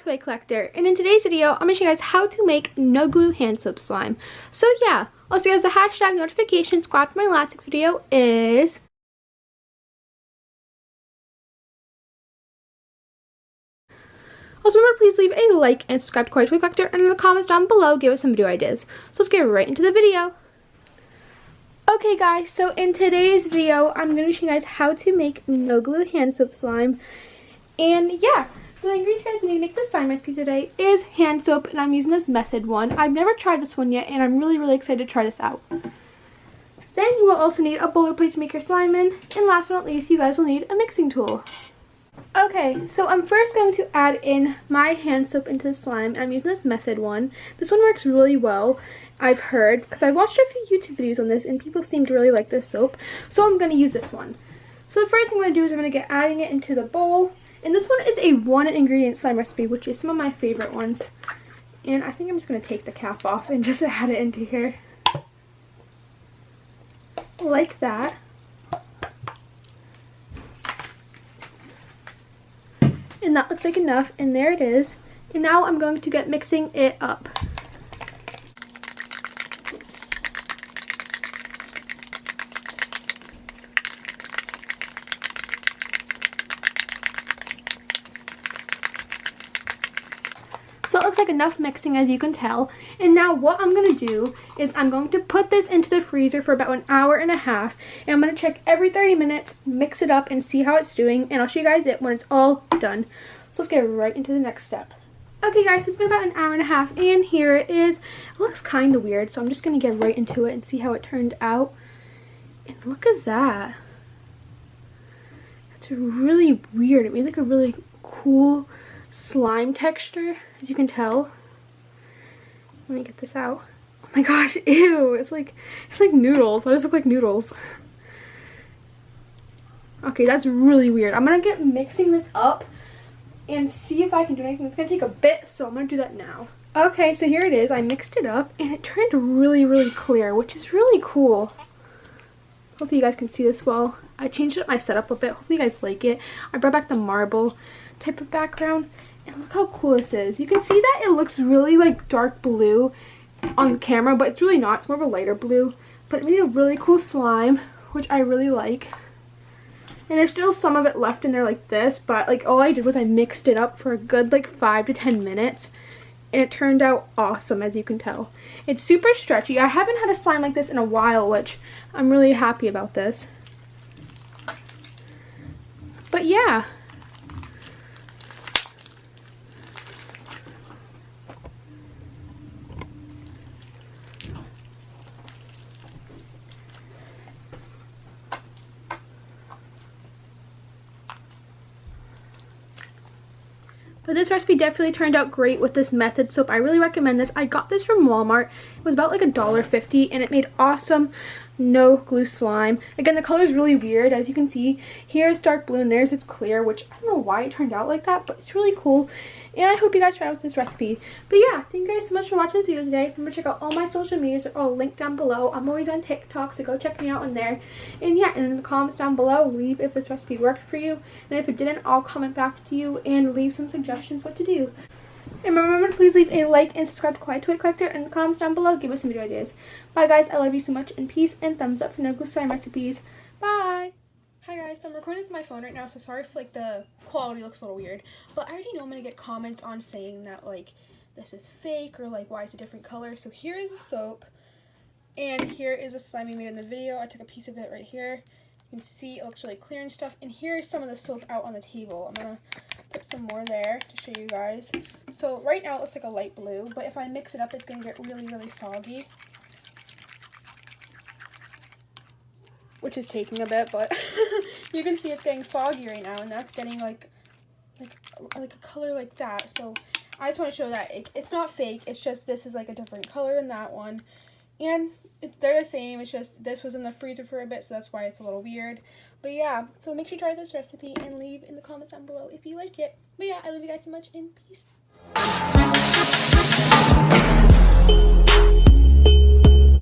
Toy Collector, and in today's video I'm going to show you guys how to make no glue hand soap slime. So yeah, also guys, the hashtag notification squad for my last video is also remember, please leave a like and subscribe to Kawaii Toy Collector, and in the comments down below give us some video ideas. So let's get right into the video. Okay guys, so in today's video I'm going to show you guys how to make no glue hand soap slime. And yeah, so the ingredients guys we need to make this slime recipe today is hand soap, and I'm using this method one. I've never tried this one yet, and I'm really excited to try this out. Then you will also need a bowl or plate to make your slime in, and last but not least, you guys will need a mixing tool. Okay, so I'm first going to add in my hand soap into the slime. I'm using this method one. This one works really well, I've heard, because I watched a few YouTube videos on this and people seem to really like this soap, so I'm going to use this one. So the first thing I'm going to do is I'm going to get adding it into the bowl, and this one is a one ingredient slime recipe, which is some of my favorite ones. And I think I'm just going to take the cap off and just add it into here. Like that. And that looks like enough, and there it is. And now I'm going to get mixing it up. So it looks like enough mixing, as you can tell. And now what I'm going to do is I'm going to put this into the freezer for about an hour and a half. And I'm going to check every 30 minutes, mix it up, and see how it's doing. And I'll show you guys it when it's all done. So let's get right into the next step. Okay guys, it's been about an hour and a half, and here it is. It looks kind of weird, so I'm just going to get right into it and see how it turned out. And look at that. That's really weird. It made like a really cool slime texture, as you can tell. Let me get this out. Oh my gosh, ew, it's like noodles. I just look like noodles. Okay, that's really weird. I'm gonna get mixing this up and see if I can do anything. It's gonna take a bit, so I'm gonna do that now. Okay, so here it is. I mixed it up and it turned really clear, which is really cool. Hopefully you guys can see this well. I changed up my setup a bit. Hopefully you guys like it. I brought back the marble type of background, and look how cool this is. You can see that it looks really like dark blue on camera, but it's really not. It's more of a lighter blue, but it made a really cool slime, which I really like. And there's still some of it left in there like this, but like all I did was I mixed it up for a good like 5 to 10 minutes, and it turned out awesome, as you can tell. It's super stretchy. I haven't had a slime like this in a while, which I'm really happy about this. But yeah. But this recipe definitely turned out great with this method soap. I really recommend this. I got this from Walmart. It was about like $1.50, and it made awesome no glue slime. Again, the color is really weird. As you can see, here's dark blue and there's it's clear, which I don't know why it turned out like that, but it's really cool. And I hope you guys try out this recipe. But yeah, thank you guys so much for watching this video today. Remember to check out all my social medias. They're all linked down below. I'm always on TikTok, so go check me out on there. And yeah, and in the comments down below, leave if this recipe worked for you. And if it didn't, I'll comment back to you and leave some suggestions what to do. And remember to please leave a like and subscribe to Kawaii Toy Collector, and in the comments down below give us some video ideas. Bye guys, I love you so much, and peace, and thumbs up for no glue slime recipes. Bye! Hi guys, so I'm recording this on my phone right now, so sorry if like the quality looks a little weird, but I already know I'm gonna get comments on saying that like this is fake, or like why it's a different color. So here is the soap, and here is the slime we made in the video. I took a piece of it right here. You can see it looks really clear and stuff, and here is some of the soap out on the table. I'm gonna put some more there to show you guys. So right now it looks like a light blue, but if I mix it up it's gonna get really foggy, which is taking a bit, but you can see it's getting foggy right now, and that's getting like a color like that. So I just want to show that it's not fake. It's just this is like a different color than that one, and they're the same. It's just this was in the freezer for a bit, so that's why it's a little weird. But yeah, so make sure you try this recipe and leave in the comments down below if you like it. But yeah, I love you guys so much, and peace.